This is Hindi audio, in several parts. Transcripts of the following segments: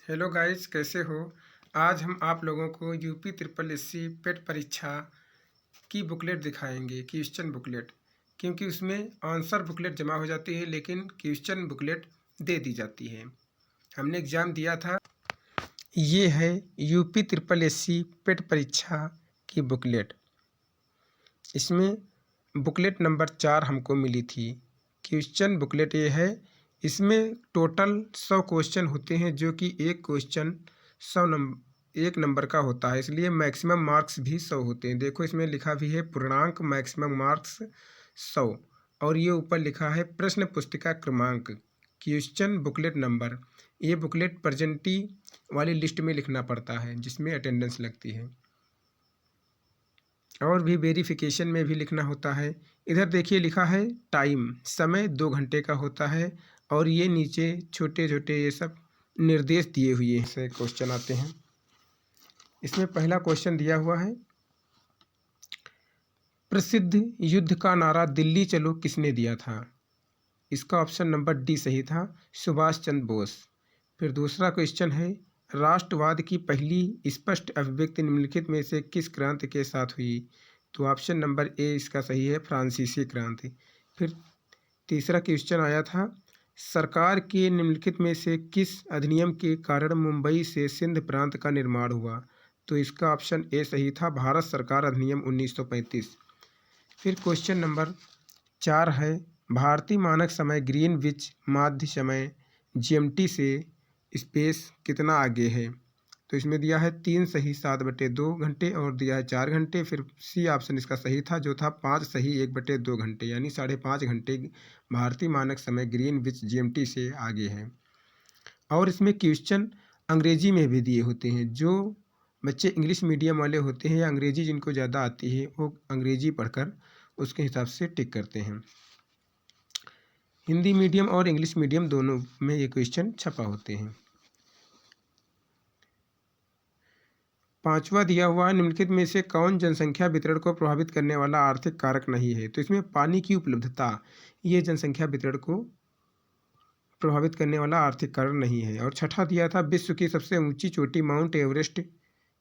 हेलो गाइस, कैसे हो। आज हम आप लोगों को यूपी ट्रिपल एससी पेट परीक्षा की बुकलेट दिखाएंगे, क्वेश्चन बुकलेट। क्योंकि उसमें आंसर बुकलेट जमा हो जाती है लेकिन क्वेश्चन बुकलेट दे दी जाती है। हमने एग्ज़ाम दिया था। ये है यूपी ट्रिपल एससी पेट परीक्षा की बुकलेट। इसमें बुकलेट नंबर 4 हमको मिली थी। क्वेश्चन बुकलेट ये है। इसमें टोटल 100 क्वेश्चन होते हैं, जो कि एक क्वेश्चन 1 नंबर का होता है, इसलिए मैक्सिमम मार्क्स भी 100 होते हैं। देखो इसमें लिखा भी है पूर्णांक मैक्सिमम मार्क्स 100, और ये ऊपर लिखा है प्रश्न पुस्तिका क्रमांक, क्वेश्चन बुकलेट नंबर। ये बुकलेट प्रेजेंटी वाली लिस्ट में लिखना पड़ता है, जिसमें अटेंडेंस लगती है, और भी वेरिफिकेशन में भी लिखना होता है। इधर देखिए लिखा है टाइम, समय 2 घंटे का होता है, और ये नीचे छोटे छोटे ये सब निर्देश दिए हुए से क्वेश्चन आते हैं। इसमें पहला क्वेश्चन दिया हुआ है, प्रसिद्ध युद्ध का नारा दिल्ली चलो किसने दिया था। इसका ऑप्शन नंबर डी सही था, सुभाष चंद्र बोस। फिर दूसरा क्वेश्चन है, राष्ट्रवाद की पहली स्पष्ट अभिव्यक्ति निम्नलिखित में से किस क्रांति के साथ हुई। तो ऑप्शन नंबर ए इसका सही है, फ्रांसीसी क्रांति। फिर तीसरा क्वेश्चन आया था, सरकार के निम्नलिखित में से किस अधिनियम के कारण मुंबई से सिंध प्रांत का निर्माण हुआ। तो इसका ऑप्शन ए सही था, भारत सरकार अधिनियम 1935। फिर क्वेश्चन नंबर 4 है, भारतीय मानक समय ग्रीनविच माध्य समय जीएमटी से स्पेस कितना आगे है। तो इसमें दिया है 3 सही 7/2 घंटे, और दिया है 4 घंटे। फिर सी ऑप्शन इसका सही था, जो था 5 सही 1/2 घंटे, यानी 5.5 घंटे भारतीय मानक समय ग्रीनविच जीएमटी से आगे है। और इसमें क्वेश्चन अंग्रेजी में भी दिए होते हैं। जो बच्चे इंग्लिश मीडियम वाले होते हैं या अंग्रेजी जिनको ज़्यादा आती है, वो अंग्रेजी पढ़कर उसके हिसाब से टिक करते हैं। हिंदी मीडियम और इंग्लिश मीडियम दोनों में ये क्वेश्चन छपा होते हैं। 5वां दिया हुआ है, निम्नलिखित में से कौन जनसंख्या वितरण को प्रभावित करने वाला आर्थिक कारक नहीं है। तो इसमें पानी की उपलब्धता ये जनसंख्या वितरण को प्रभावित करने वाला आर्थिक कारक नहीं है। और छठा दिया था, विश्व की सबसे ऊंची चोटी माउंट एवरेस्ट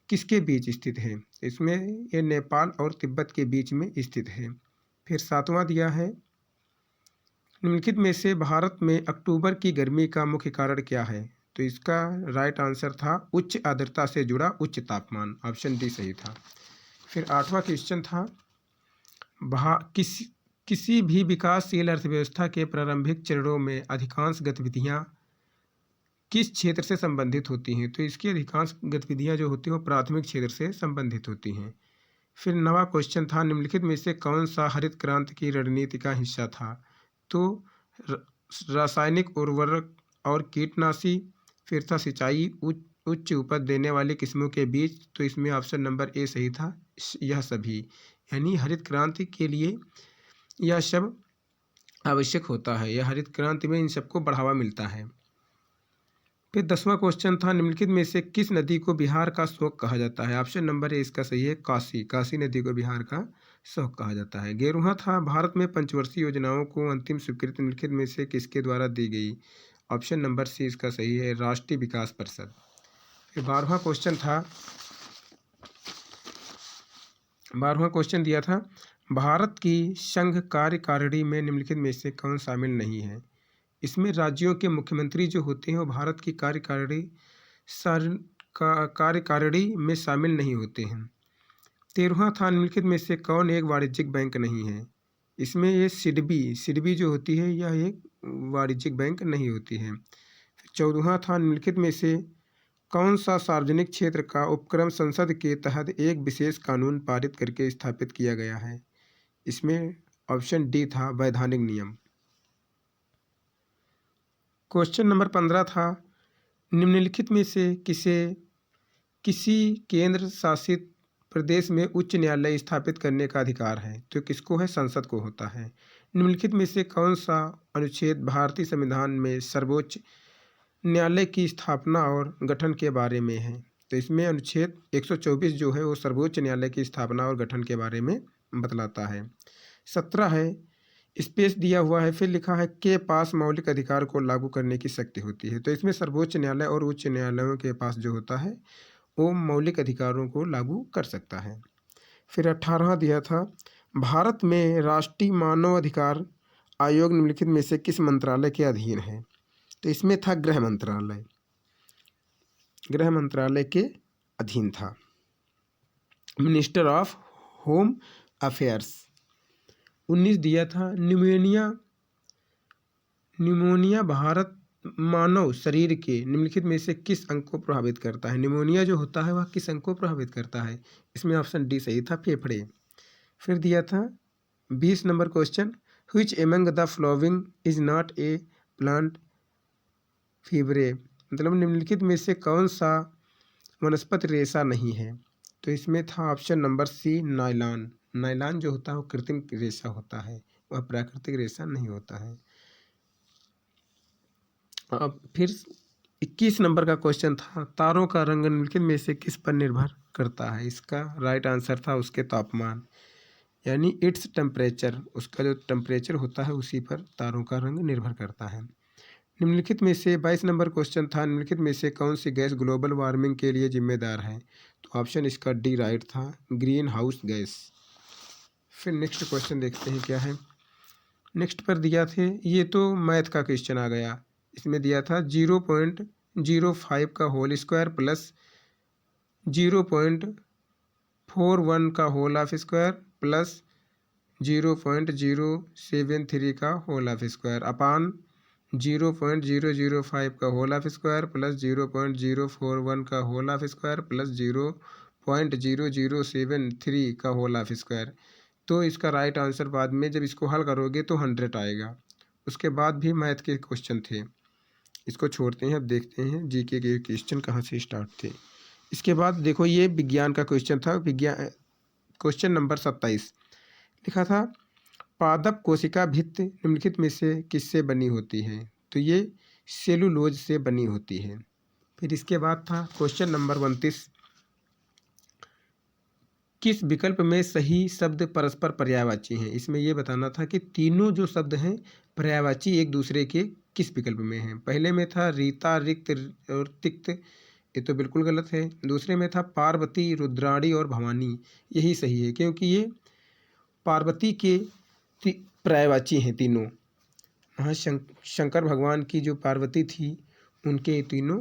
किसके बीच स्थित है। इसमें ये नेपाल और तिब्बत के बीच में स्थित है। फिर 7वां दिया है, निम्नलिखित में से भारत में अक्टूबर की गर्मी का मुख्य कारण क्या है। तो इसका राइट आंसर था उच्च आर्द्रता से जुड़ा उच्च तापमान, ऑप्शन डी सही था। फिर 8वां क्वेश्चन था, किसी भी विकासशील अर्थव्यवस्था के प्रारंभिक चरणों में अधिकांश गतिविधियां किस क्षेत्र से संबंधित होती हैं। तो इसकी अधिकांश गतिविधियां जो होती हैं वो प्राथमिक क्षेत्र से संबंधित होती हैं। फिर 9वां क्वेश्चन था, निम्नलिखित में से कौन सा हरित क्रांति की रणनीति का हिस्सा था। तो रासायनिक उर्वरक और कीटनाशी। फिर था सिंचाई उच्च उपज देने वाली किस्मों के बीच। तो इसमें ऑप्शन नंबर ए सही था, यह सभी, यानी हरित क्रांति के लिए यह सब आवश्यक होता है। यह हरित क्रांति में इन सबको बढ़ावा मिलता है। फिर 10वां क्वेश्चन था, निम्नलिखित में से किस नदी को बिहार का शोक कहा जाता है। ऑप्शन नंबर ए इसका सही है, काशी नदी को बिहार का शोक कहा जाता है। 11वां था, भारत में पंचवर्षीय योजनाओं को अंतिम स्वीकृति निम्नलिखित में से किसके द्वारा दी गई। ऑप्शन नंबर सी इसका सही है, राष्ट्रीय विकास परिषद। फिर 12वां क्वेश्चन दिया था, भारत की संघ कार्यकारिणी में निम्नलिखित में से कौन शामिल नहीं है। इसमें राज्यों के मुख्यमंत्री जो होते हैं वो भारत की कार्यकारिणी में शामिल नहीं होते हैं। 13वां था, निम्नलिखित में से कौन एक वाणिज्यिक बैंक नहीं है। इसमें ये सिडबी जो होती है यह एक वाणिज्यिक बैंक नहीं होती है। 14वां था, निम्नलिखित में से कौन सा सार्वजनिक क्षेत्र का उपक्रम संसद के तहत एक विशेष कानून पारित करके स्थापित किया गया है। इसमें ऑप्शन डी था, वैधानिक नियम। क्वेश्चन नंबर 15 था, निम्नलिखित में से किसी केंद्र शासित प्रदेश में उच्च न्यायालय स्थापित करने का अधिकार है। तो किसको है, संसद को होता है। निम्नलिखित में से कौन सा अनुच्छेद भारतीय संविधान में सर्वोच्च न्यायालय की स्थापना और गठन के बारे में है। तो इसमें अनुच्छेद 124 जो है वो सर्वोच्च न्यायालय की स्थापना और गठन के बारे में बतलाता है। 17 है, स्पेस दिया हुआ है, फिर लिखा है के पास मौलिक अधिकार को लागू करने की शक्ति होती है। तो इसमें सर्वोच्च न्यायालय और उच्च न्यायालयों के पास जो होता है वो मौलिक अधिकारों को लागू कर सकता है। फिर 18 दिया था, भारत में राष्ट्रीय मानव अधिकार आयोग निम्नलिखित में से किस मंत्रालय के अधीन है? तो इसमें था गृह मंत्रालय, गृह मंत्रालय के अधीन था, मिनिस्टर ऑफ होम अफेयर्स। 19 दिया था, निमोनिया भारत मानव शरीर के निम्नलिखित में से किस अंग को प्रभावित करता है? निमोनिया जो होता है वह किस अंग को प्रभावित करता है? इसमें ऑप्शन डी सही था, फेफड़े। फिर दिया था 20 number question, which among the following is not a plant fibre, मतलब निम्नलिखित में से कौन सा वनस्पति रेशा नहीं है? तो इसमें था option number C, nylon. Nylon जो होता है वो कृत्रिम रेशा होता है, वह प्राकृतिक रेशा नहीं होता है। अब फिर 21 नंबर का क्वेश्चन था, तारों का रंग निम्नलिखित में से किस पर निर्भर करता है? इसका राइट आंसर था उसके तापमान, यानी इट्स टेम्परेचर, उसका जो टेम्परेचर होता है उसी पर तारों का रंग निर्भर करता है। निम्नलिखित में से 22 नंबर क्वेश्चन था, निम्नलिखित में से कौन सी गैस ग्लोबल वार्मिंग के लिए जिम्मेदार है? तो ऑप्शन इसका डी राइट था, ग्रीन हाउस गैस। फिर नेक्स्ट क्वेश्चन देखते हैं क्या है। नेक्स्ट पर दिया थे, ये तो मैथ का क्वेश्चन आ गया, इसमें दिया था 0.05 का होल स्क्वायर प्लस 0.41 का होल ऑफ स्क्वायर प्लस 0.073 का होल ऑफ स्क्वायर अपान 0.005 का होल ऑफ स्क्वायर प्लस 0.041 का होल ऑफ स्क्वायर प्लस 0.0073 का होल ऑफ स्क्वायर। तो इसका राइट आंसर बाद में जब इसको हल करोगे तो 100 आएगा। उसके बाद भी मैथ के क्वेश्चन थे, इसको छोड़ते हैं, अब देखते हैं जीके के क्वेश्चन कहाँ से स्टार्ट थे। इसके बाद देखो ये विज्ञान का क्वेश्चन था, विज्ञान क्वेश्चन नंबर 27 लिखा था, पादप कोशिका भित्ति निम्नलिखित में से किससे बनी होती है? तो ये सेलुलोज से बनी होती है। फिर इसके बाद था क्वेश्चन नंबर 29, किस विकल्प में सही शब्द परस्पर पर्यायवाची हैं? इसमें यह बताना था कि तीनों जो शब्द हैं पर्यायवाची एक दूसरे के किस विकल्प में हैं। पहले में था रीता, रिक्त और तिक्त, ये तो बिल्कुल गलत है। दूसरे में था पार्वती, रुद्राणी और भवानी, यही सही है क्योंकि ये पार्वती के पर्यायवाची हैं तीनों। हाँ, शंकर भगवान की जो पार्वती थी उनके तीनों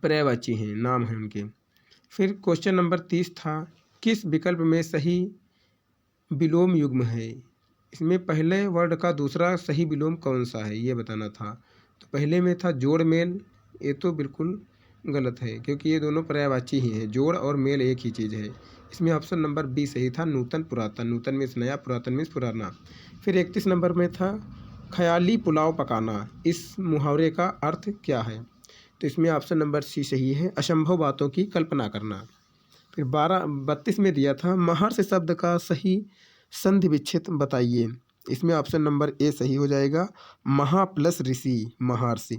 पर्यायवाची हैं, नाम हैं उनके। फिर क्वेश्चन नंबर 30 था, किस विकल्प में सही विलोम युग्म है? इसमें पहले वर्ड का दूसरा सही विलोम कौन सा है ये बताना था। तो पहले में था जोड़ मेल, ये तो बिल्कुल गलत है क्योंकि ये दोनों पर्यायवाची ही हैं, जोड़ और मेल एक ही चीज़ है। इसमें ऑप्शन नंबर बी सही था, नूतन पुरातन, नूतन मीन्स नया, पुरातन मीन्स पुराना। फिर 31 नंबर में था, ख्याली पुलाव पकाना, इस मुहावरे का अर्थ क्या है? तो इसमें ऑप्शन नंबर सी सही है, असंभव बातों की कल्पना करना। फिर 32 में दिया था, महर्षि शब्द का सही संधि विच्छेद बताइए। इसमें ऑप्शन नंबर ए सही हो जाएगा, महा प्लस ऋषि, महर्षि।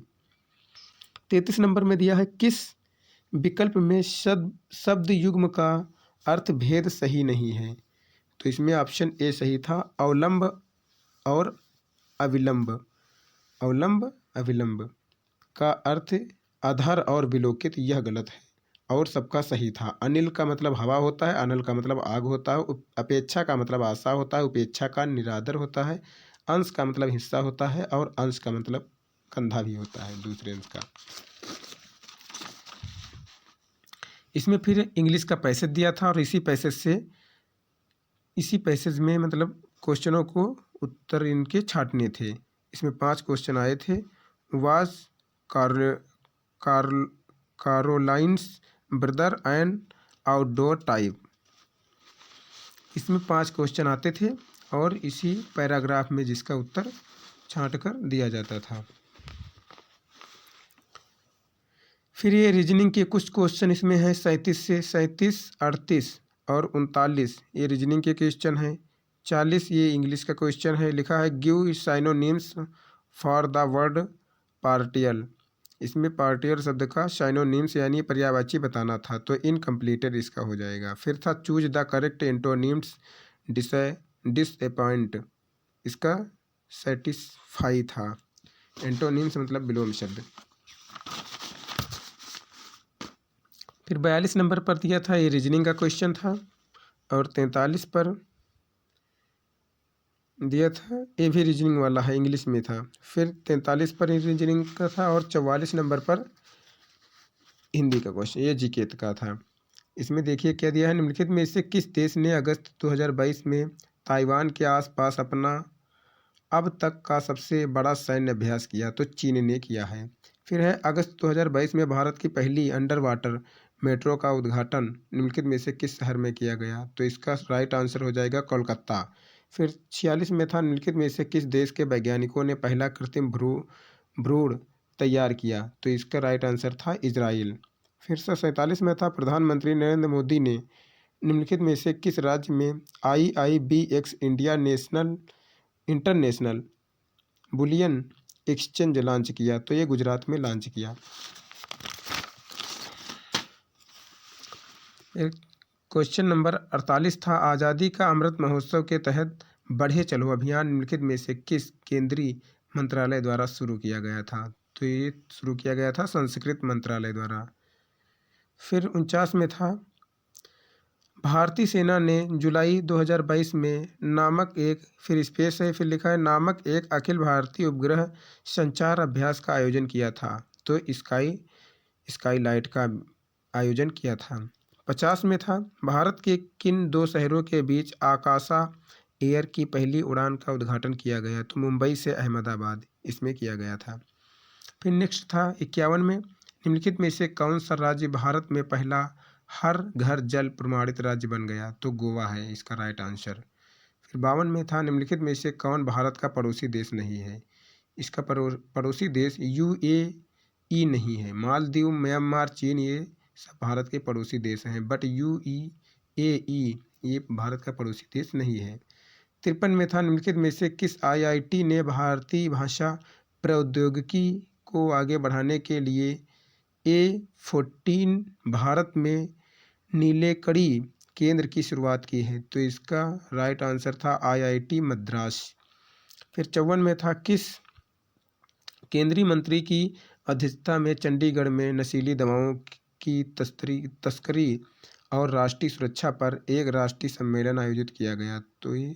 33 नंबर में दिया है, किस विकल्प में शब्द युग्म का अर्थ भेद सही नहीं है? तो इसमें ऑप्शन ए सही था, अवलंब और अविलंब। अवलंब अविलंब का अर्थ अधर और विलोकित, यह गलत है। और सबका सही था, अनिल का मतलब हवा होता है, अनल का मतलब आग होता है, अपेक्षा का मतलब आशा होता है, उपेक्षा का निरादर होता है, अंश का मतलब हिस्सा होता है और अंश का मतलब कंधा भी होता है, दूसरे अंश का। इसमें फिर इंग्लिश का पैसेज दिया था और इसी पैसेज में मतलब क्वेश्चनों को उत्तर इनके छांटने थे। इसमें 5 क्वेश्चन आए थे, was Caroline's brother and outdoor type. इसमें 5 क्वेश्चन आते थे और इसी पैराग्राफ में जिसका उत्तर छांट कर दिया जाता था। फिर ये रीजनिंग के कुछ क्वेश्चन इसमें है, 37 से 37, 38 और 39 ये रीजनिंग के क्वेश्चन हैं। 40 ये इंग्लिश का क्वेश्चन है, लिखा है give synonyms for the word partial. इसमें पार्टियल शब्द का साइनोनिम्स यानी पर्यायवाची बताना था, तो इनकम्प्लीटेड इसका हो जाएगा। फिर था choose the correct antonyms disappoint, इसका सेटिस्फाई था। एंटोनिम्स मतलब विलोम शब्द। फिर 42 नंबर पर दिया था, ये रीजनिंग का क्वेश्चन था। और 43 पर दिया था, ये भी रीजनिंग वाला है, इंग्लिश में था। फिर 43 पर रीजनिंग का था और 44 नंबर पर हिंदी का क्वेश्चन, ये जीके का था। इसमें देखिए क्या दिया है, निम्नलिखित में से किस देश ने अगस्त 2022 में ताइवान के आसपास अपना अब तक का सबसे बड़ा सैन्य अभ्यास किया? तो चीन ने किया है। फिर है, अगस्त 2022 में भारत की पहली अंडर वाटर मेट्रो का उद्घाटन निम्नलिखित में से किस शहर में किया गया? तो इसका राइट आंसर हो जाएगा कोलकाता। फिर 46 में था, निम्नलिखित में से किस देश के वैज्ञानिकों ने पहला कृत्रिम भ्रूण तैयार किया? तो इसका राइट आंसर था इजराइल। फिर से 47 में था, प्रधानमंत्री नरेंद्र मोदी ने निम्नलिखित में से किस राज्य में IIBX India international bullion exchange launch किया? तो ये गुजरात में लॉन्च किया। क्वेश्चन नंबर 48 था, आज़ादी का अमृत महोत्सव के तहत बढ़े चलो अभियान निम्नलिखित में से किस केंद्रीय मंत्रालय द्वारा शुरू किया गया था? तो ये शुरू किया गया था संस्कृत मंत्रालय द्वारा। फिर 49 में था, भारतीय सेना ने जुलाई 2022 में नामक एक, फिर स्पेस है, फिर लिखा है नामक एक अखिल भारतीय उपग्रह संचार अभ्यास का आयोजन किया था? तो स्काई लाइट का आयोजन किया था। 50 में था, भारत के किन दो शहरों के बीच आकाशा एयर की पहली उड़ान का उद्घाटन किया गया? तो मुंबई से अहमदाबाद इसमें किया गया था। फिर नेक्स्ट था 51 में, निम्नलिखित में से कौन सा राज्य भारत में पहला हर घर जल प्रमाणित राज्य बन गया? तो गोवा है इसका राइट आंसर। फिर 52 में था, निम्नलिखित में से कौन भारत का पड़ोसी देश नहीं है? इसका पड़ोसी देश UAE नहीं है। मालदीव, म्यांमार, चीन ये सब भारत के पड़ोसी देश हैं, बट UAE ये भारत का पड़ोसी देश नहीं है। 53 में था, निम्नलिखित में से किस IIT ने भारतीय भाषा प्रौद्योगिकी को आगे बढ़ाने के लिए A14 भारत में नीलेकड़ी केंद्र की शुरुआत की है? तो इसका राइट आंसर था IIT मद्रास। फिर 54 में था, किस केंद्रीय मंत्री की अध्यक्षता में चंडीगढ़ में नशीली दवाओं की तस्करी और राष्ट्रीय सुरक्षा पर एक राष्ट्रीय सम्मेलन आयोजित किया गया? तो ये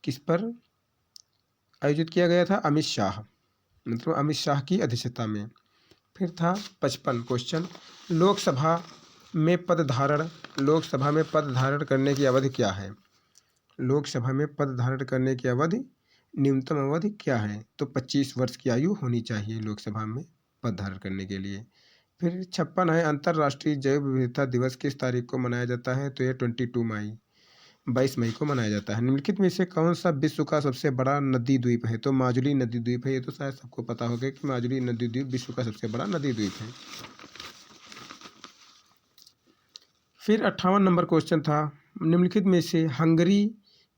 किस पर आयोजित किया गया था? अमित शाह, मतलब अमित शाह की अध्यक्षता में। फिर था 55 क्वेश्चन, लोकसभा में पद धारण करने की अवधि क्या है? लोकसभा में पद धारण करने की अवधि, न्यूनतम अवधि क्या है? तो 25 वर्ष की आयु होनी चाहिए लोकसभा में पद धारण करने के लिए। फिर 56 है, अंतर्राष्ट्रीय जैव विविधता दिवस किस तारीख को मनाया जाता है? तो ये 22 मई को मनाया जाता है। निम्नलिखित में से कौन सा विश्व का सबसे बड़ा नदी द्वीप है? तो माजुली नदी द्वीप है। ये तो शायद सबको पता होगा कि माजुली नदी द्वीप विश्व का सबसे बड़ा नदी द्वीप है। फिर 58 नंबर क्वेश्चन था, निम्नलिखित में से हंगरी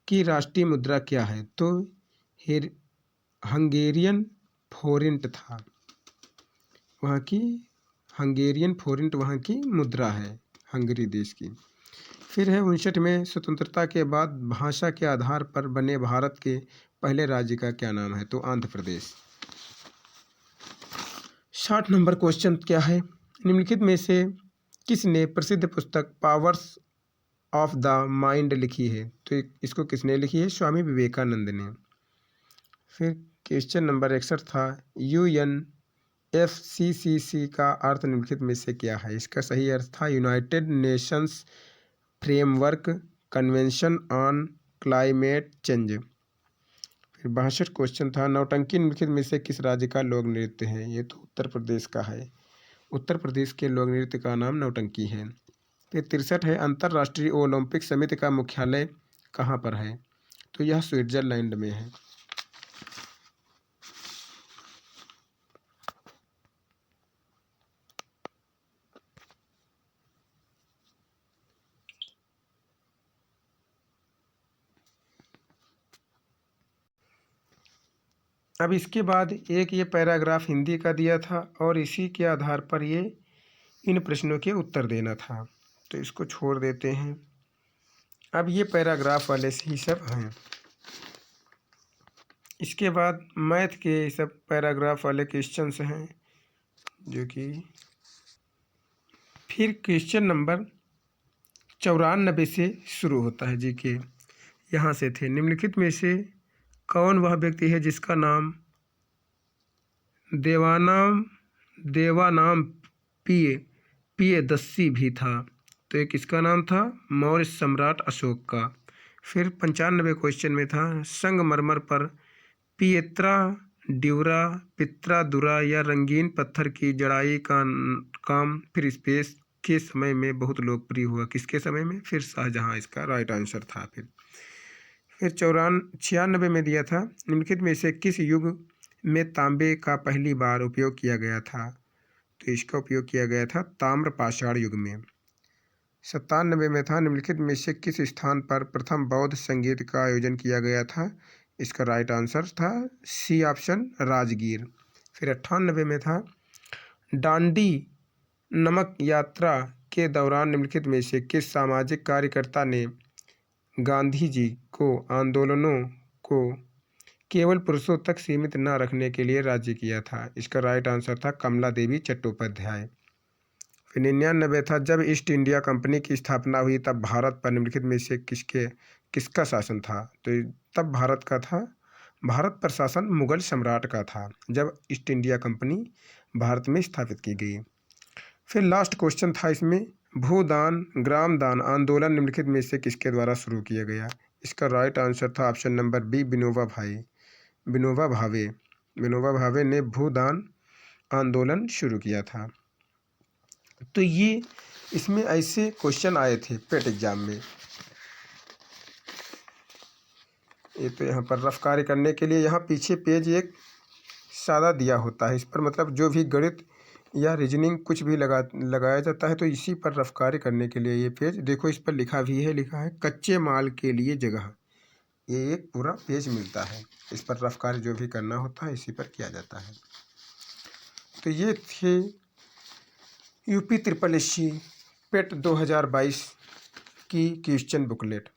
की राष्ट्रीय मुद्रा क्या है? तो हंगेरियन फोरिंट था, वहाँ की हंगेरियन फोरिंट वहाँ की मुद्रा है, हंगरी देश की। फिर है 59 में, स्वतंत्रता के बाद भाषा के आधार पर बने भारत के पहले राज्य का क्या नाम है? तो आंध्र प्रदेश। 60 नंबर क्वेश्चन क्या है, निम्नलिखित में से किसने प्रसिद्ध पुस्तक पावर्स ऑफ द माइंड लिखी है? तो इसको किसने लिखी है? स्वामी विवेकानंद ने। फिर क्वेश्चन नंबर 61 था, UNFCCC का अर्थ निम्नलिखित में से क्या है? इसका सही अर्थ था United Nations framework convention on climate change. फिर 62 क्वेश्चन था, नौटंकी निम्नलिखित में से किस राज्य का लोक नृत्य है? ये तो उत्तर प्रदेश का है। उत्तर प्रदेश के लोक नृत्य का नाम नौटंकी है। फिर 63 है, अंतर्राष्ट्रीय ओलंपिक समिति का मुख्यालय कहाँ पर है? तो यह स्विट्जरलैंड में है। अब इसके बाद एक ये पैराग्राफ हिंदी का दिया था और इसी के आधार पर ये इन प्रश्नों के उत्तर देना था, तो इसको छोड़ देते हैं। अब ये पैराग्राफ वाले ही सब हैं। इसके बाद मैथ के सब पैराग्राफ वाले क्वेश्चंस हैं जो कि फिर क्वेश्चन नंबर 94 से शुरू होता है जी के। यहाँ से थे, निम्नलिखित में से कौन वह व्यक्ति है जिसका नाम देवानाम पियदस्सी भी था? तो ये किसका नाम था? मौर्य सम्राट अशोक का। फिर 95 क्वेश्चन में था, संगमरमर पर पियत्रा ड्यूरा पित्रादुरा या रंगीन पत्थर की जड़ाई का काम फिर स्पेस के समय में बहुत लोकप्रिय हुआ? किसके समय में? फिर शाहजहां इसका राइट आंसर था। फिर 96 में दिया था, निम्नलिखित में से किस युग में तांबे का पहली बार उपयोग किया गया था? तो इसका उपयोग किया गया था ताम्र पाषाण युग में। 97 में था, निम्नलिखित में से किस स्थान पर प्रथम बौद्ध संगीत का आयोजन किया गया था? इसका राइट आंसर था सी ऑप्शन, राजगीर। फिर 98 में था, डांडी नमक यात्रा के दौरान निम्नलिखित में से किस सामाजिक कार्यकर्ता ने गांधी जी को आंदोलनों को केवल पुरुषों तक सीमित न रखने के लिए राजी किया था? इसका राइट आंसर था कमला देवी चट्टोपाध्याय। फिर 99 था, जब ईस्ट इंडिया कंपनी की स्थापना हुई तब भारत पर निम्नलिखित में से किसका शासन था? तो तब भारत पर शासन मुगल सम्राट का था जब ईस्ट इंडिया कंपनी भारत में स्थापित की गई। फिर लास्ट क्वेश्चन था इसमें, भूदान ग्रामदान आंदोलन निम्नलिखित में से किसके द्वारा शुरू किया गया? इसका राइट आंसर था option number B, Vinoba Bhave ने भूदान आंदोलन शुरू किया था। तो ये इसमें ऐसे क्वेश्चन आए थे पेट एग्जाम में। ये तो यहाँ पर रफ कार्य करने के लिए यहाँ पीछे पेज एक सादा दिया होता है, इस पर मतलब जो भी गणित या रीजनिंग कुछ भी लगाया जाता है तो इसी पर रफ कार्य करने के लिए ये पेज देखो, इस पर लिखा है कच्चे माल के लिए जगह। ये एक पूरा पेज मिलता है, इस पर रफ कार्य जो भी करना होता है इसी पर किया जाता है। तो ये थे यूपी SSC पेट 2022 की क्वेश्चन बुकलेट।